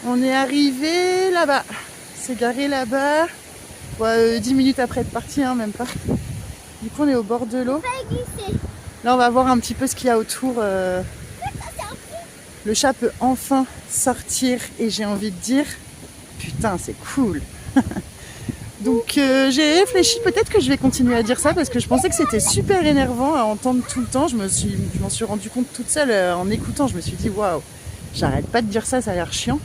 On est arrivé là-bas. C'est garé là-bas. Ouais, 10 minutes après être parti, hein, même pas. Du coup, on est au bord de l'eau. Là, on va voir un petit peu ce qu'il y a autour. Le chat peut enfin sortir et j'ai envie de dire, putain, c'est cool. Donc, j'ai réfléchi. Peut-être que je vais continuer à dire ça parce que je pensais que c'était super énervant à entendre tout le temps. Je m'en suis rendu compte toute seule en écoutant. Je me suis dit, waouh, j'arrête pas de dire ça, ça a l'air chiant.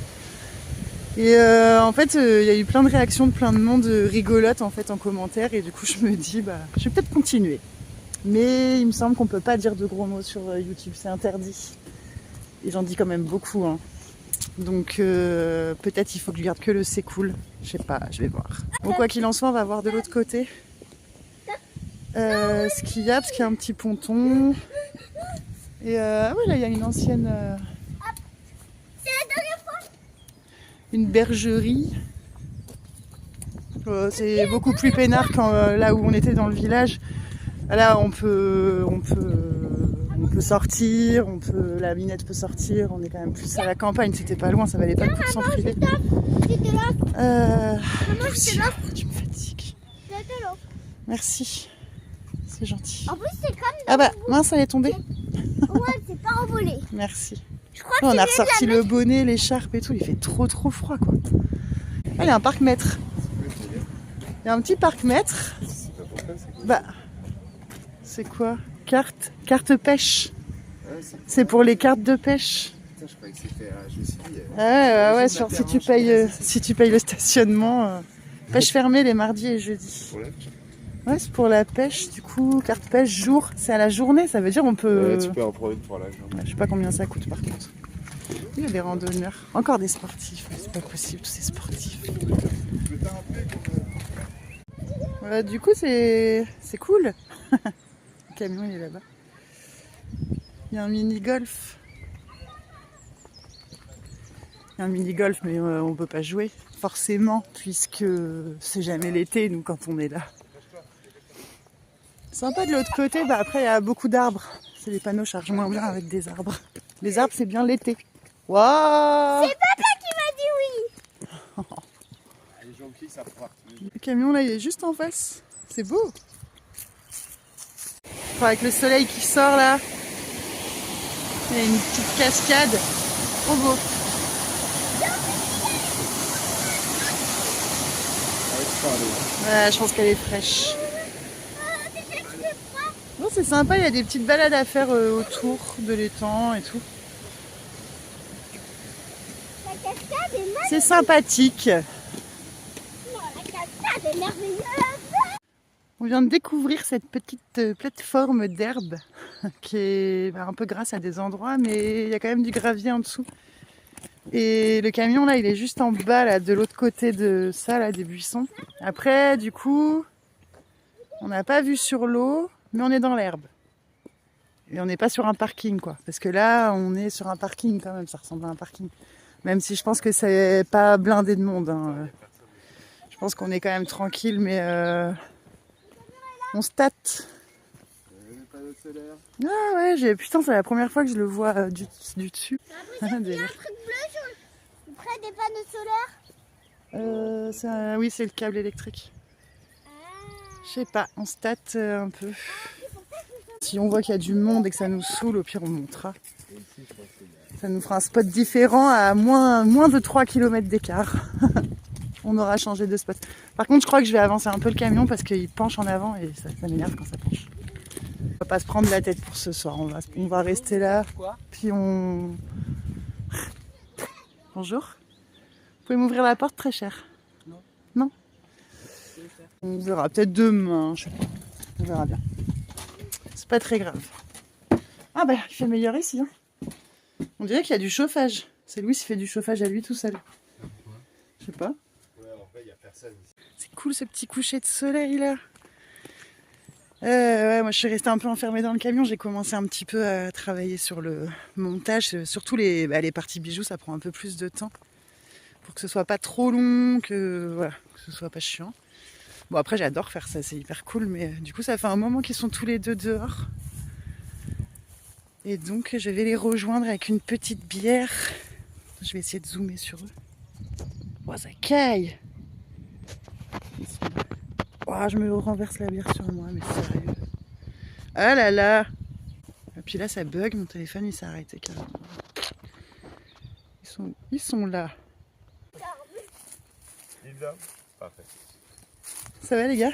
Et en fait, il y a eu plein de réactions de plein de monde rigolotes en fait en commentaire et du coup je me dis bah je vais peut-être continuer. Mais il me semble qu'on peut pas dire de gros mots sur YouTube, c'est interdit. Et j'en dis quand même beaucoup, hein. Donc peut-être il faut que je garde que le c'est cool. Je sais pas, je vais voir. Bon, quoi qu'il en soit, on va voir de l'autre côté ce qu'il y a, parce qu'il y a un petit ponton. Et ah ouais, là il y a une ancienne une bergerie. C'est beaucoup plus peinard quand là où on était dans le village. Là on peut sortir, la minette peut sortir, on est quand même plus à la campagne, c'était pas loin, ça valait pas le coup de s'en priver. Tu me fatigues. Merci, c'est gentil. En plus c'est comme ah bah mince, elle est tombée. Ouais, c'est pas envolé. Merci. Je crois que On a ressorti le bonnet, l'écharpe et tout, il fait trop froid quoi. Ah, il y a un parc-mètre. Il y a un petit parc-mètre. Bah, c'est quoi? Carte pêche. C'est pour les cartes de pêche. Putain, je croyais que c'était. Je me suis dit. Ouais, genre si tu payes le stationnement. Pêche fermée les mardis et jeudis. Ouais, c'est pour la pêche, du coup, carte pêche jour, c'est à la journée, ça veut dire on peut. Ouais, tu peux en prendre une pour la journée. Ouais, je sais pas combien ça coûte par contre. Il y a des randonneurs, encore des sportifs, c'est pas possible tous ces sportifs. Du coup c'est cool. Le camion il est là-bas. Il y a un mini-golf. Il y a un mini-golf mais on peut pas jouer forcément puisque c'est jamais l'été nous quand on est là. Sympa de l'autre côté, bah après il y a beaucoup d'arbres. C'est les panneaux chargent moins bien avec des arbres. Les arbres c'est bien l'été. Waouh! C'est papa qui m'a dit oui. Les jonquilles, ça part. Le camion là il est juste en face. C'est beau. Enfin, avec le soleil qui sort là. Il y a une petite cascade. Trop beau. Ouais, je pense qu'elle est fraîche. Non, c'est sympa, il y a des petites balades à faire autour de l'étang et tout. La cascade est magnifique. C'est sympathique. Non, la cascade est merveilleuse. On vient de découvrir cette petite plateforme d'herbe qui est un peu grasse à des endroits, mais il y a quand même du gravier en dessous. Et le camion là, il est juste en bas là, de l'autre côté de ça là, des buissons. Après, du coup, on n'a pas vu sur l'eau, mais on est dans l'herbe. Et on n'est pas sur un parking quoi, parce que là, on est sur un parking quand même, ça ressemble à un parking. Même si je pense que c'est pas blindé de monde. Hein. Je pense qu'on est quand même tranquille, mais on se tâte. Ah ouais, putain, c'est la première fois que je le vois du dessus. Il y a un truc bleu près des panneaux solaires. Oui, c'est le câble électrique. Je sais pas, on se tâte un peu. Si on voit qu'il y a du monde et que ça nous saoule, au pire on montera. Ça nous fera un spot différent à moins de 3 km d'écart. On aura changé de spot. Par contre, je crois que je vais avancer un peu le camion parce qu'il penche en avant et ça m'énerve quand ça penche. On va pas se prendre la tête pour ce soir. On va rester là. Puis on... Bonjour. Vous pouvez m'ouvrir la porte, très cher? Non. Non? On verra peut-être demain, je sais pas. On verra bien. C'est pas très grave. Ah bah, il fait meilleur ici. Hein. On dirait qu'il y a du chauffage. C'est Louis qui fait du chauffage à lui tout seul. Je sais pas. C'est cool ce petit coucher de soleil là. Ouais, moi je suis restée un peu enfermée dans le camion. J'ai commencé un petit peu à travailler sur le montage. Surtout les parties bijoux, ça prend un peu plus de temps. Pour que ce soit pas trop long, que ce soit pas chiant. Bon après j'adore faire ça, c'est hyper cool. Mais du coup ça fait un moment qu'ils sont tous les deux dehors. Et donc je vais les rejoindre avec une petite bière. Je vais essayer de zoomer sur eux. Oh, ça caille. Oh, je me renverse la bière sur moi, mais sérieux. Ah là là. Et puis là, ça bug, mon téléphone, il s'est arrêté carrément. Ils sont là. Linda. Parfait. Ça va les gars?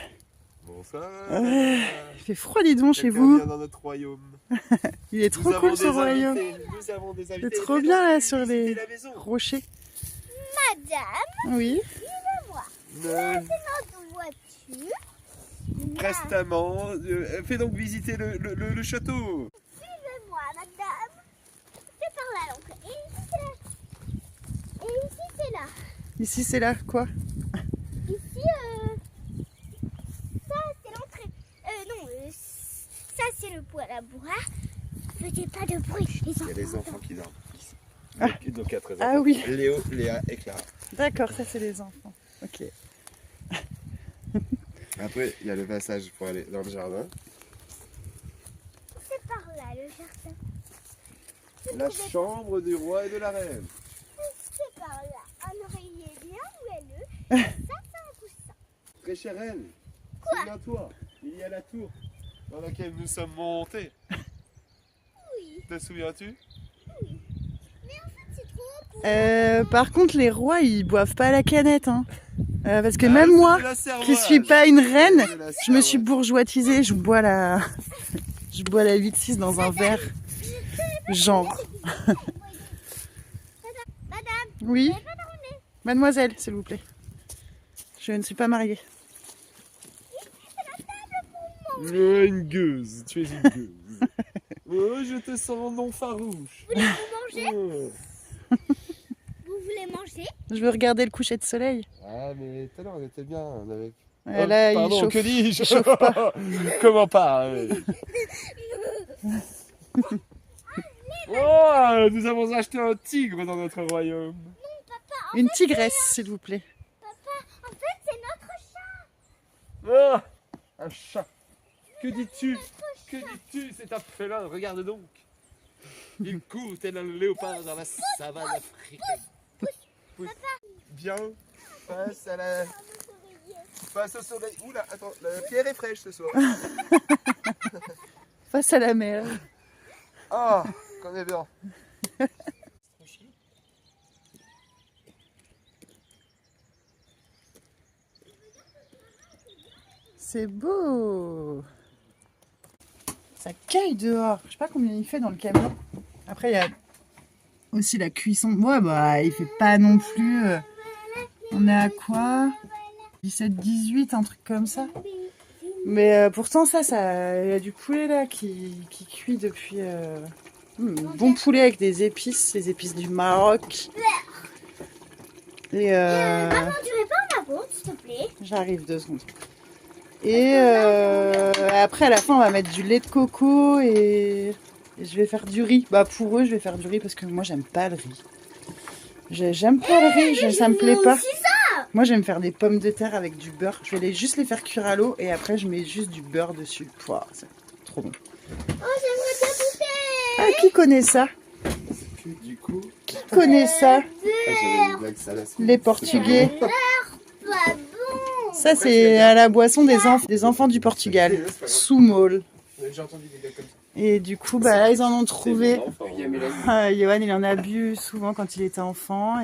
Bonsoir. Il fait froid, dis donc, chez Quelqu'un vous. vient dans notre royaume. Il est trop cool ce royaume. Nous avons des invités. C'est trop bien là sur Visiter les la maison. rochers. Madame, Oui. Euh, notre voiture. Prestamment. Fais donc visiter le château. Suivez-moi, madame. C'est par là l'entrée. Et ici, c'est là. Ici, c'est là, quoi? Ici, ça, c'est l'entrée. Non, ça, c'est le poêle à boire. Faites pas de bruit, les enfants. Il y a les enfants qui dorment. Ah. Nos 4 enfants. Ah oui. Léo, Léa et Clara. D'accord, ça c'est les enfants. Ok. Après, il y a le passage pour aller dans le jardin. C'est par là, le jardin. La chambre du roi et de la reine. C'est par là. Un oreiller bien moelleux. Ça, c'est un coussin. Très chère reine. Souviens-toi, il y a la tour dans laquelle nous sommes montés. Oui. Te souviens-tu? Mais en fait, c'est trop pour... Par contre, les rois ils boivent pas à la canette. Hein. Parce que Ah, même c'est moi, de la qui servage. suis pas une reine, C'est de la je me suis servage. bourgeoitisée. Je bois la 8-6 dans un verre. Genre. Madame, Oui. vous n'avez pas dormi. Mademoiselle, s'il vous plaît. Je ne suis pas mariée. Une gueuse, tu es une gueuse. Oh, je te sens non farouche. Vous manger Oh. Vous voulez manger? Je veux regarder le coucher de soleil. Ah, mais tout à l'heure, on était bien avec. Là, pardon, il chauffe. que dis-je? Il chauffe pas. Comment pas Oh, nous avons acheté un tigre dans notre royaume. Une tigresse, s'il vous plaît. En fait, c'est notre chat. Oh, un chat. Que dis-tu? Que dis-tu? C'est un félin, regarde donc. Il court tel un léopard dans la savane africaine. Pousse. Bien, face à la... Face au soleil. Oula, attends, la pierre est fraîche ce soir. Face à la mer. Ah, qu'on est bien. C'est beau. Ça caille dehors. Je sais pas combien il fait dans le camion. Après, il y a aussi la cuisson. Ouais, bah, il fait pas non plus... on est à quoi? 17-18, un truc comme ça. Mais pourtant, ça, il y a du poulet là qui cuit depuis... bon poulet avec des épices, les épices du Maroc. Et Maman, tu veux pas ma boîte, s'il te plaît? j'arrive 2 secondes. Et après, à la fin, on va mettre du lait de coco et je vais faire du riz. Bah, pour eux, je vais faire du riz parce que moi, j'aime pas le riz. J'aime pas le riz, ça me plaît pas. Moi, j'aime faire des pommes de terre avec du beurre. Je vais juste les faire cuire à l'eau et après, je mets juste du beurre dessus. Pouah, c'est trop bon. Oh, j'aimerais bien goûter. Ah, qui connaît ça? Du coup, Qui connaît ça? j'avais une blague salade. Les Portugais. Pas bon. Ça, c'est à la boisson des enfants du Portugal. Soumol. J'ai entendu des blagues comme ça. Et du coup, bah là, ils en ont trouvé. Il y a Mélanie. Johan, il en a bu souvent quand il était enfant.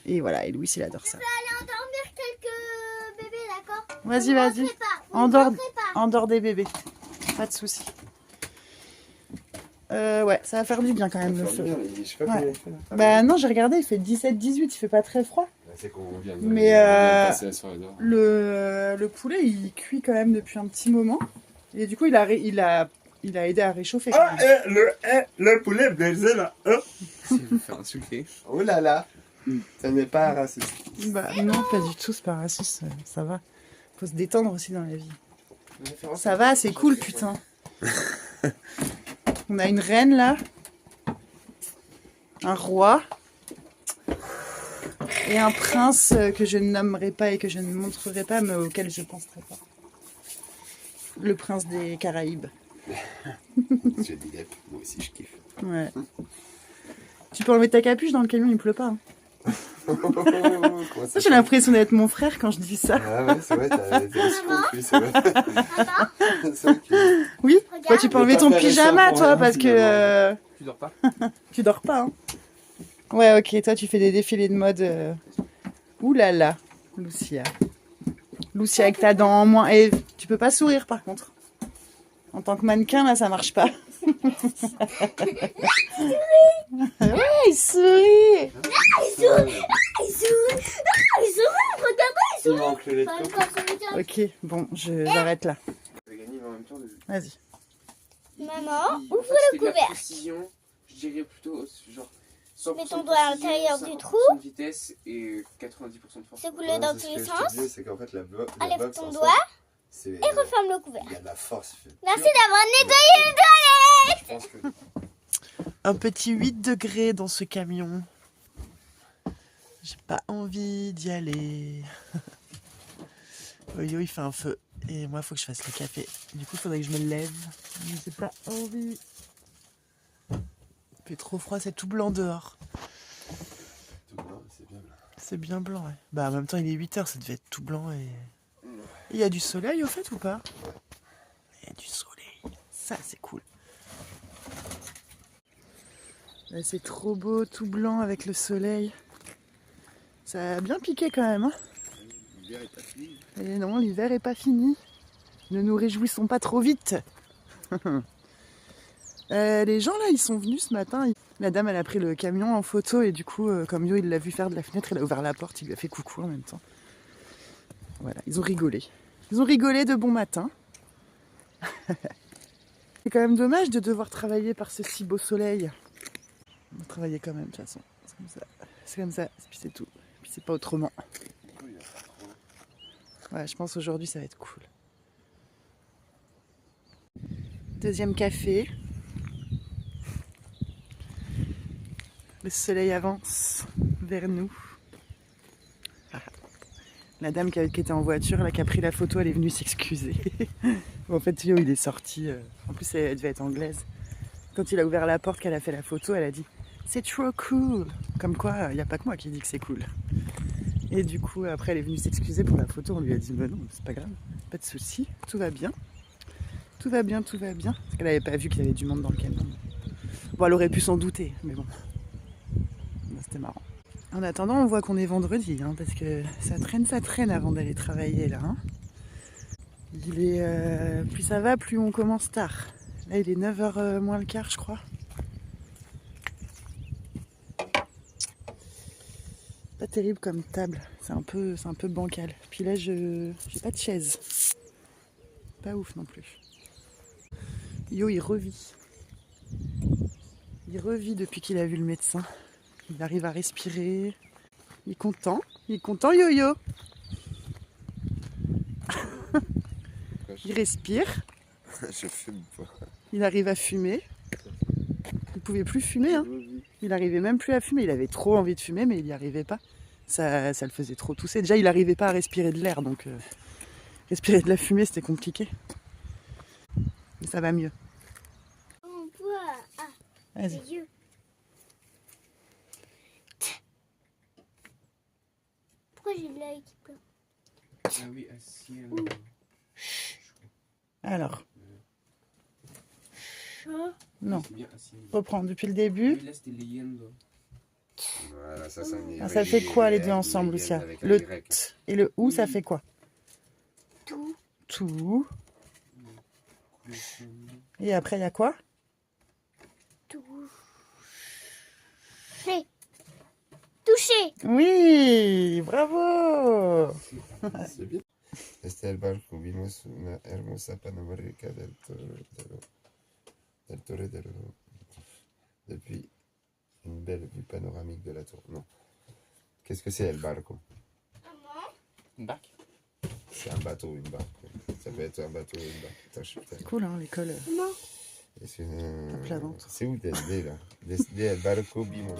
Et voilà, et Louis, il adore ça. Je vais aller endormir quelques bébés, d'accord? Vas-y, Vous ne vas-y. rentrez pas, vous ne Endors, rentrez pas. endors des bébés. Pas de soucis. Ouais, ça va faire du bien quand même le feu. Je sais pas Ouais. combien il fait là. Bah non, j'ai regardé, il fait 17-18, il fait pas très froid. C'est qu'on vient de Mais, passer la soirée dehors. Le poulet, il cuit quand même depuis un petit moment. Et du coup, il a aidé à réchauffer. quand Ah, même. le poulet baisé là. Je vais faire insulter. Oh là là. Ça n'est pas raciste. Bah non, pas du tout, c'est pas raciste, ça va. Faut se détendre aussi dans la vie. Ça va, c'est cool, putain. On a une reine là, un roi et un prince que je ne nommerai pas et que je ne montrerai pas, mais auquel je penserai pas. Le prince des Caraïbes. J'ai dit Depp, moi aussi je kiffe. Ouais. Tu peux enlever ta capuche dans le camion, il pleut pas. Hein. Comment ça J'ai l'impression d'être mon frère quand je dis ça. Ah ouais, c'est vrai, t'as aussi compris, c'est vrai. C'est vrai que... Oui. Regarde. Toi, tu peux enlever ton T'as pas fait ça pyjama, pour toi, rien, parce que Tu dors pas? tu dors pas. Hein. Ouais, ok. Toi, tu fais des défilés de mode. Ouh là là, Lucia. Lucia avec ta dent en moins. Et tu peux pas sourire, par contre. En tant que mannequin, là, ça marche pas. Ouais, il sourit. Il manque le lait de coco. Ok, bon, j'arrête là. J'ai gagné en même temps de... Vas-y. Maman, Oui, ouvre c'était le de la couvercle. précision, je dirais plutôt genre 100% Mets ton de doigt à précision, l'intérieur du 50% trou. de vitesse et 90% de force. Secoue-le dans tous les sens. C'est qu'en fait la Enlève boxe, ton en doigt soi, c'est... et referme le Il couvercle. y a de la force. Merci d'avoir nettoyé le Je pense que... Un petit 8 degrés dans ce camion. J'ai pas envie d'y aller. Oyo, il fait un feu. Et moi, il faut que je fasse le café. Du coup, il faudrait que je me lève. Mais j'ai pas envie. Il fait trop froid, c'est tout blanc dehors. Tout blanc, c'est bien blanc. C'est bien blanc, ouais. Bah, en même temps, il est 8h, ça devait être tout blanc et... Il y a du soleil, au fait, ou pas? Il y a du soleil. Ça, c'est cool. Là, c'est trop beau, tout blanc avec le soleil. Ça a bien piqué quand même, hein. L'hiver est pas fini. Et non, l'hiver est pas fini. Ne nous réjouissons pas trop vite. Les gens là, ils sont venus ce matin. La dame, elle a pris le camion en photo et du coup, comme Yo, il l'a vu faire de la fenêtre, il a ouvert la porte, il lui a fait coucou en même temps. Voilà, ils ont rigolé. Ils ont rigolé de bon matin. C'est quand même dommage de devoir travailler par ce si beau soleil. On va travailler quand même de toute façon. C'est comme ça. C'est comme ça. Puis c'est tout. Puis c'est pas autrement. Ouais, je pense aujourd'hui ça va être cool. Deuxième café. Le soleil avance vers nous. Ah. La dame qui était en voiture, là, qui a pris la photo, elle est venue s'excuser. En fait, Yo, il est sorti. En plus, elle devait être anglaise. Quand il a ouvert la porte, qu'elle a fait la photo, elle a dit « C'est trop cool !» Comme quoi, il n'y a pas que moi qui dis que c'est cool. Et du coup, après, elle est venue s'excuser pour la photo. On lui a dit « Mais non, c'est pas grave, pas de souci, tout va bien. Tout va bien, tout va bien. » Parce qu'elle n'avait pas vu qu'il y avait du monde dans le camion. Bon, elle aurait pu s'en douter, mais bon. C'était marrant. En attendant, on voit qu'on est vendredi, hein, parce que ça traîne avant d'aller travailler, là. Hein. Il est, plus ça va, plus on commence tard. Là, il est 9h moins le quart, je crois. Pas terrible comme table, c'est un peu bancal. Puis là, j'ai pas de chaise. Pas ouf non plus. Yo, il revit. Il revit depuis qu'il a vu le médecin. Il arrive à respirer. Il est content. Il est content, Yo-Yo. Il respire. Je fume pas. Il arrive à fumer. Il pouvait plus fumer, hein. Il arrivait même plus à fumer. Il avait trop envie de fumer, mais il n'y arrivait pas. Ça le faisait trop tousser. Déjà, il n'arrivait pas à respirer de l'air, donc respirer de la fumée, c'était compliqué. Mais ça va mieux. On voit. Ah, Vas-y. les yeux. Pourquoi j'ai l'œil qui pleure? Ah oui, assis. Alors, Chat. non. C'est bien assis. Reprends depuis le début. Là, c'était leyendo. Voilà, ça, Ah, ça fait quoi les deux ensemble, Lucia? Le t et le ou, ça fait quoi? Tout. Tout. Et après, il y a quoi? Toucher. Toucher. Oui, bravo. C'est bien. Este es el barco, vimos una hermosa panorámica del Torre del Oro. Depuis une belle vue panoramique de la tour. Non. Qu'est-ce que c'est, el barco? Une barque. C'est un bateau ou une barque. Ça peut être un bateau ou une barque. Putain, je suis putain. C'est cool, hein, l'école. Non. plat ventre. C'est où desde là? Desde el barco vimos.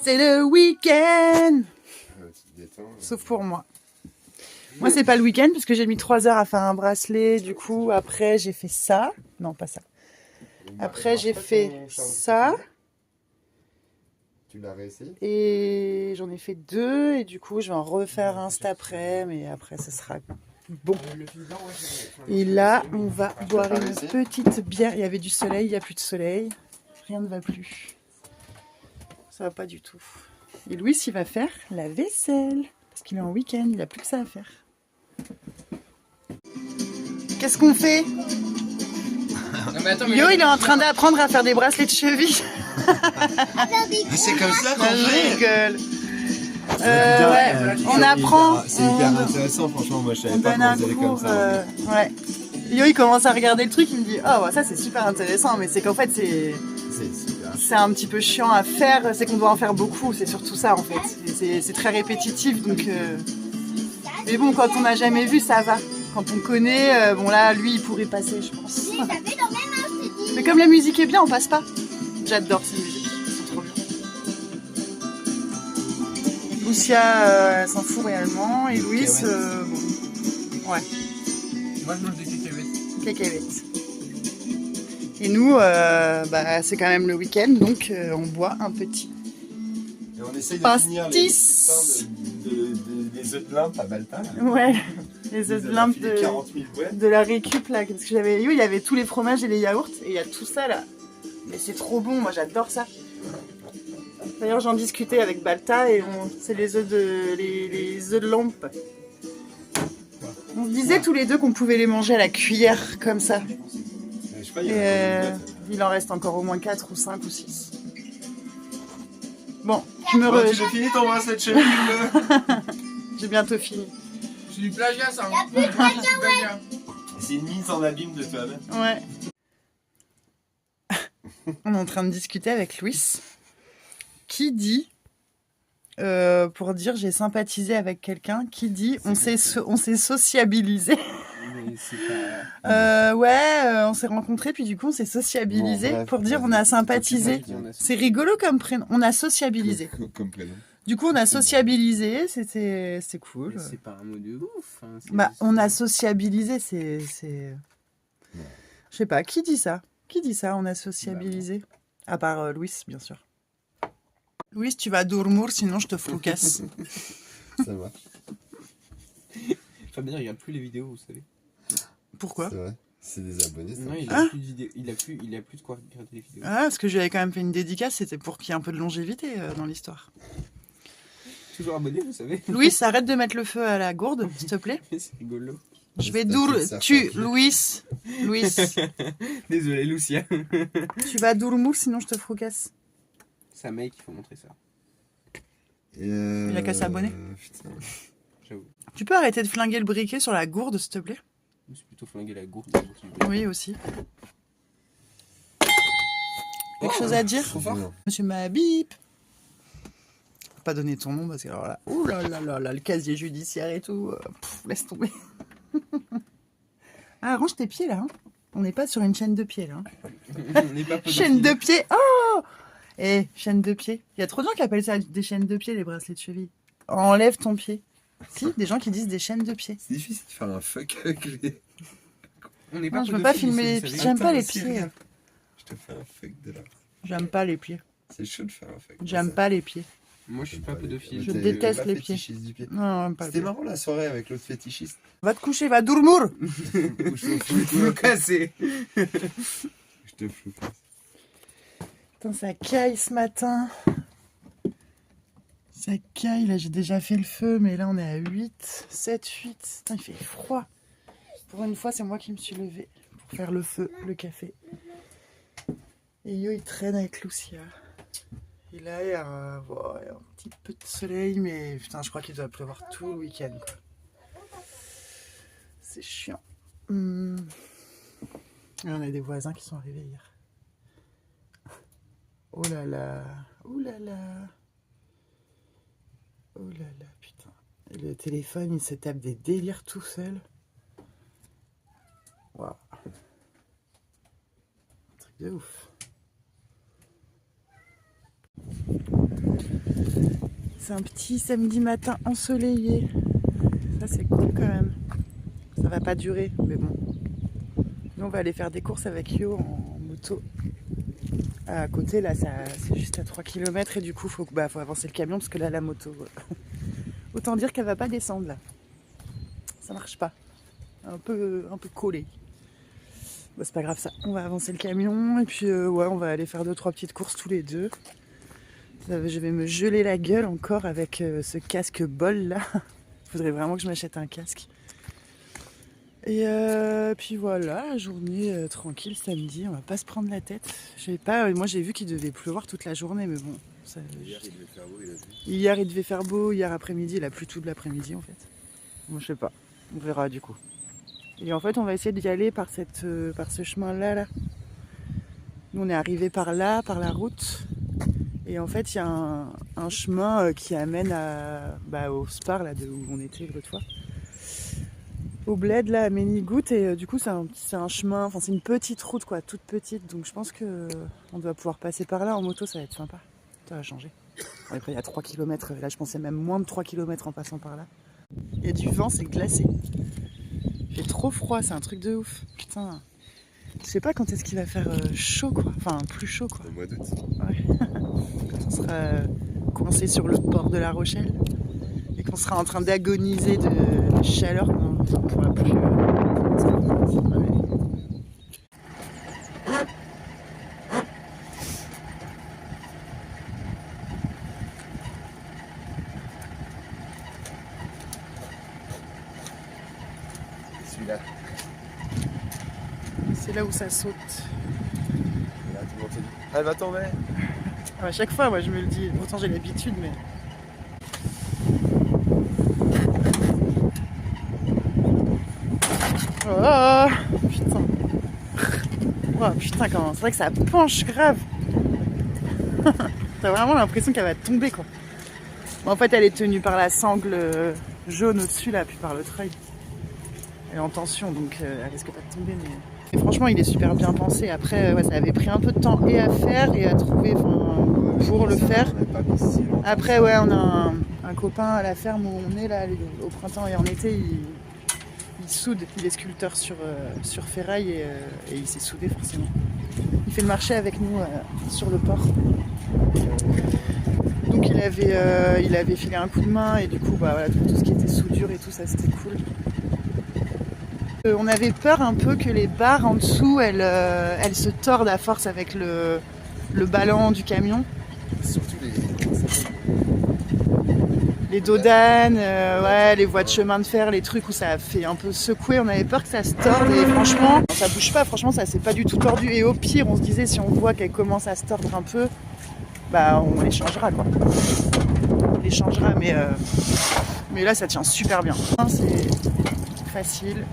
c'est le week-end. Tu te détends. Sauf pour moi. Moi, c'est pas le week-end parce que j'ai mis 3 heures à faire un bracelet. Du coup, après, j'ai fait ça. Non, pas ça. Après, j'ai fait ça. Tu l'as réussi? Et j'en ai fait 2. Et du coup, je vais en refaire un cet après. Mais après, ce sera bon. Et là, on va boire une petite bière. Il y avait du soleil, il n'y a plus de soleil. Rien ne va plus. Ça va pas du tout. Et Louis, il va faire la vaisselle. Parce qu'il est en week-end, il n'a plus que ça à faire. Qu'est-ce qu'on fait? Non, mais attends, mais Yo, il est en train d'apprendre à faire des bracelets de cheville. C'est comme ça qu'on Je fait. rigole. Ouais, on apprend. C'est hyper intéressant, franchement. Moi, je savais On pas donne comment un ils allaient cours. comme ça. Ouais. Yo, il commence à regarder le truc, il me dit oh, bah, ça c'est super intéressant, mais c'est qu'en fait, C'est super. c'est un petit peu chiant à faire, c'est qu'on doit en faire beaucoup, c'est surtout ça en fait. C'est très répétitif, donc. Mais bon, quand on n'a jamais vu, ça va. Quand on connaît, bon là, lui, il pourrait passer, je pense. Je les avais dans mes mains, je t'ai dit. Mais comme la musique est bien, on passe pas. J'adore ces musiques, c'est trop bien. Lucia, elle s'en fout réellement, et Louis, bon. Ouais, moi je mange des cacahuètes. cacahuètes. Et nous, bah, c'est quand même le week-end, donc on boit un petit. Et on essaye de Pastis. finir les putains des œufs de limpe à Balta. là. Ouais, les œufs de limpe Ils ont filé 40 000 bouettes. de la récup là, parce que j'avais eu, il y avait tous les fromages et les yaourts, et il y a tout ça là. Mais c'est trop bon, moi j'adore ça. D'ailleurs j'en discutais avec Balta et c'est les œufs de lampe. On se disait tous les deux qu'on pouvait les manger à la cuillère comme ça. Je sais pas, il y Et a une boîte. il en reste encore au moins 4 ou 5 ou 6. Bon, Bon, tu as fini ton bracelet de cheville bleu. j'ai bientôt fini. C'est du plagiat ça. Hein. C'est du plagiat. C'est une mise en abîme de toi-même. Ouais. On est en train de discuter avec Louis, qui dit, pour dire j'ai sympathisé avec quelqu'un, qui dit on s'est sociabilisé. Mais c'est pas. On s'est rencontrés, puis du coup on s'est sociabilisé Bon, bref, pour dire bref. on a sympathisé. C'est rigolo comme prénom, on a sociabilisé. Comme prénom. Du coup on a sociabilisé, c'est cool. Mais c'est pas un mot de ouf. Hein. Bah on a sociabilisé, c'est... Je sais pas, qui dit ça? Qui dit ça, on a sociabilisé? À part Louis, bien sûr. Louis, tu vas dormir, sinon je te froucasse. Ça marche. Fabien il regarde plus les vidéos, vous savez. Pourquoi? C'est vrai. C'est des abonnés, ça. Non, il Hein a plus de vidéos. Il a plus de quoi regarder les vidéos. Ah, parce que je lui avais quand même fait une dédicace, c'était pour qu'il y ait un peu de longévité dans l'histoire. Toujours abonné, vous savez. Louis, arrête de mettre le feu à la gourde, s'il te plaît. C'est rigolo. Je vais J'espère tu, que- Louis, Désolé, Lucia. tu vas dormir, sinon je te froucasse. C'est un mec, il faut montrer ça. Il a qu'à s'abonner. Putain. J'avoue. Tu peux arrêter de flinguer le briquet sur la gourde, s'il te plaît? Je me suis plutôt flingué la gourde. Oui, aussi. Quelque chose à dire, Non. Monsieur Mabip? Faut pas donner ton nom parce que alors là, ouh là là là là, le casier judiciaire et tout, laisse tomber. Ah, range tes pieds là. Hein. On n'est pas sur une chaîne de pieds là. Hein. On n'est pas Chaîne de pieds. Oh. Chaîne de pieds. Il y a trop de gens qui appellent ça des chaînes de pieds, les bracelets de cheville. Enlève ton pied. Si, des gens qui disent des chaînes de pieds. C'est difficile de faire un fuck avec les... On n'est Non, je veux pas pédophiles filmer les ici, pieds. vous J'aime pas les Attends, pieds. Cyril. Je te fais un fuck de là. J'aime pas les pieds. C'est chaud de faire un fuck. J'aime pas les pieds. savez. Moi, je suis pas pédophile. Je T'es déteste pas les pieds. fétichiste du pied. Non, j'aime pas les C'était pieds. marrant la soirée avec l'autre fétichiste. Va te coucher, va dormir. Je me casser. Je te fous. Putain, ça caille ce matin. Ça caille, là j'ai déjà fait le feu, mais là on est à 8, 7, 8. Putain, il fait froid. Pour une fois, c'est moi qui me suis levée pour faire le feu, le café. Et Yo, il traîne avec Lucia. Et là, il y a un petit peu de soleil, mais putain, je crois qu'il doit pleuvoir tout le week-end, quoi. C'est chiant. Et on a des voisins qui sont arrivés hier. Oh là là, oh là là. Oh là là, putain. Et le téléphone, il se tape des délires tout seul. Waouh. Un truc de ouf. C'est un petit samedi matin ensoleillé. Ça c'est cool quand même. Ça va pas durer, mais bon. Nous on va aller faire des courses avec Yo en moto. À côté là, c'est juste à 3 km et du coup faut avancer le camion parce que là la moto, autant dire qu'elle va pas descendre là. Ça marche pas. Un peu collé. Bah, c'est pas grave ça. On va avancer le camion et puis ouais, on va aller faire 2-3 petites courses tous les deux. Je vais me geler la gueule encore avec ce casque bol là. Il faudrait vraiment que je m'achète un casque. Et puis voilà, la journée tranquille samedi, on va pas se prendre la tête. Moi j'ai vu qu'il devait pleuvoir toute la journée, mais bon. Ça, Hier il devait faire beau, il a vu. Hier il devait faire beau, hier après-midi, il a plu tout de l'après-midi en fait. Moi je sais pas, on verra du coup. Et en fait on va essayer d'y aller par ce chemin là. Nous on est arrivé par là, par la route. Et en fait il y a un chemin qui amène au Spar là où on était l'autre fois. Au bled là à Ménigoutte et du coup c'est un chemin, enfin c'est une petite route quoi, toute petite, donc je pense que on doit pouvoir passer par là en moto, ça va être sympa. Ça va changer. Bon, après il y a 3 km, là je pensais même moins de 3 km en passant par là. Il y a du vent, c'est glacé. Il fait trop froid, c'est un truc de ouf. Putain, je sais pas quand est-ce qu'il va faire chaud quoi, enfin plus chaud quoi. Au mois d'août. Ouais. Quand on sera coincé sur le port de La Rochelle et qu'on sera en train d'agoniser de chaleur, on pourra plus. Celui-là. C'est là où ça saute. Là, tout le monde te dit, elle va tomber. À chaque fois, moi je me le dis, pourtant j'ai l'habitude, mais. Oh putain. Oh putain, comment. C'est vrai que ça penche grave. T'as vraiment l'impression qu'elle va tomber quoi. Bon, en fait, elle est tenue par la sangle jaune au-dessus là, puis par le treuil. Elle est en tension, donc elle risque pas de tomber, mais. Et franchement, il est super bien pensé. Après, ouais, ça avait pris un peu de temps et à faire et à trouver pour le faire. Après, ouais, on a un copain à la ferme où on est là, au printemps et en été, il soude. Il est sculpteur sur ferraille et il s'est soudé forcément. Il fait le marché avec nous sur le port. Donc il avait filé un coup de main et du coup, bah, voilà, tout ce qui était soudure et tout ça, c'était cool. On avait peur un peu que les barres en dessous, elles se tordent à force avec le ballon du camion. Surtout les dodanes, ouais, les voies de chemin de fer, les trucs où ça a fait un peu secouer. On avait peur que ça se torde et franchement, ça bouge pas. Franchement, ça s'est pas du tout tordu. Et au pire, on se disait si on voit qu'elle commence à se tordre un peu, bah on les changera quoi. On les changera, mais là ça tient super bien. C'est facile.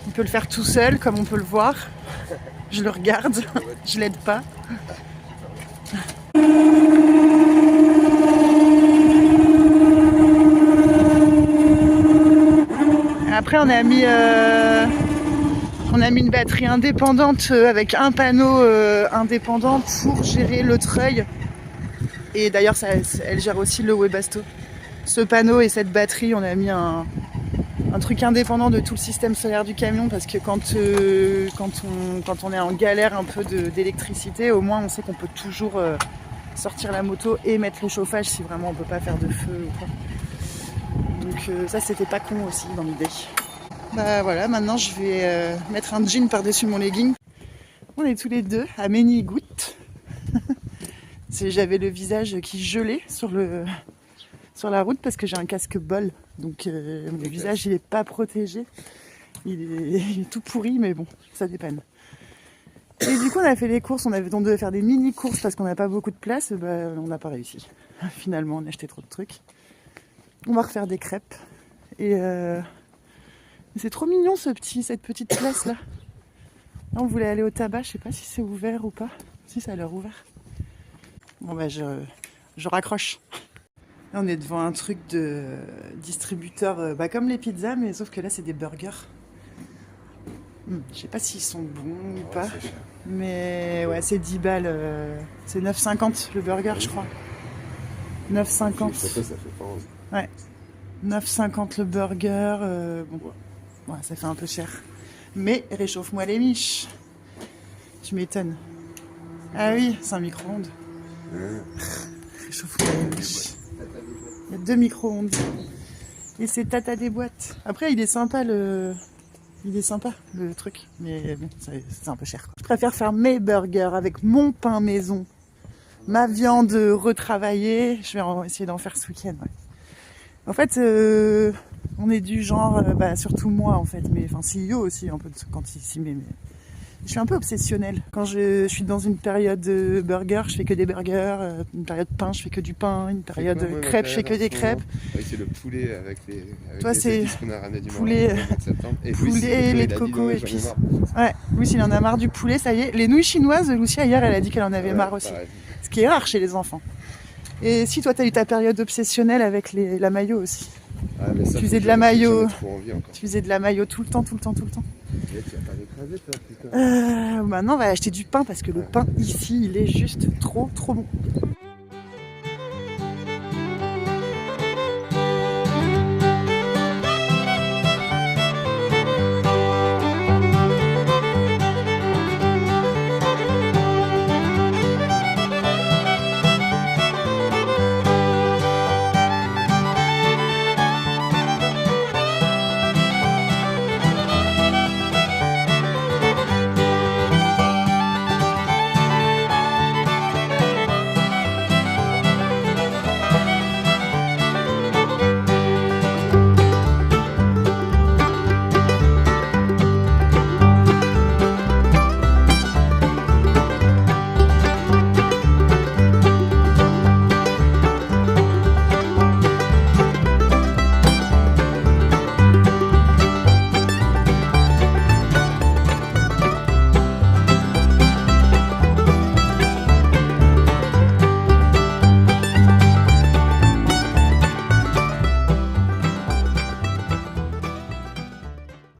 Il peut le faire tout seul, comme on peut le voir. Je le regarde, je l'aide pas. Après, on a mis une batterie indépendante avec un panneau indépendant pour gérer le treuil. Et d'ailleurs, elle gère aussi le Webasto. Ce panneau et cette batterie, on a mis un truc indépendant de tout le système solaire du camion parce que quand on est en galère un peu d'électricité, au moins on sait qu'on peut toujours sortir la moto et mettre le chauffage si vraiment on peut pas faire de feu ou quoi. Donc ça c'était pas con aussi dans l'idée. Bah voilà, maintenant je vais mettre un jean par-dessus mon legging. On est tous les deux à Ménigoutte. J'avais le visage qui gelait sur la route parce que j'ai un casque bol, donc mon visage il est pas protégé, il est tout pourri, mais bon, ça dépanne. Et du coup on a fait les courses, on devait faire des mini courses parce qu'on n'a pas beaucoup de place, bah, on n'a pas réussi. Finalement on a acheté trop de trucs. On va refaire des crêpes et c'est trop mignon cette petite place là. Là on voulait aller au tabac, je sais pas si c'est ouvert ou pas. Si, ça a l'air ouvert. Bon bah je raccroche. Là, on est devant un truc de distributeur, comme les pizzas, mais sauf que là, c'est des burgers. Je sais pas s'ils sont bons ou pas. C'est cher. Mais ouais, c'est 10 balles. C'est 9,50 le burger, je crois. 9,50. Ça fait fort. 9,50 le burger. Bon, ouais, ça fait un peu cher. Mais réchauffe-moi les miches. Tu m'étonnes. Ah oui, c'est un micro-ondes. Réchauffe-moi les miches. Il y a 2 micro-ondes. Et c'est tata des boîtes. Après, il est sympa le truc. Mais bon, c'est un peu cher. Je préfère faire mes burgers avec mon pain maison. Ma viande retravaillée. Je vais essayer d'en faire ce week-end. Ouais. En fait, on est du genre, surtout moi en fait, mais enfin CEO aussi un peu quand il s'y met. Mais je suis un peu obsessionnelle. Quand je suis dans une période de burger, je fais que des burgers. Une période pain, je fais que du pain. Une période crêpes, je fais que des crêpes. Oui, c'est le poulet avec les. Toi, c'est épices qu'on a ramené du poulet, Maroc au mois de septembre. Et Louis, poulet, lait de coco, épices. Ouais, Louis, il en a marre du poulet, ça y est. Les nouilles chinoises, Lucia hier, elle a dit qu'elle en avait marre aussi. Pareil. Ce qui est rare chez les enfants. Et si toi, t'as eu ta période obsessionnelle avec la mayo aussi. Ah, mais ça, Tu faut faisais que de la mayo. j'en ai trop envie encore. Tu faisais de la mayo tout le temps. Eh, tu vas pas l'écraser, toi, putain. Maintenant, on va acheter du pain parce que le pain ici, il est juste trop bon.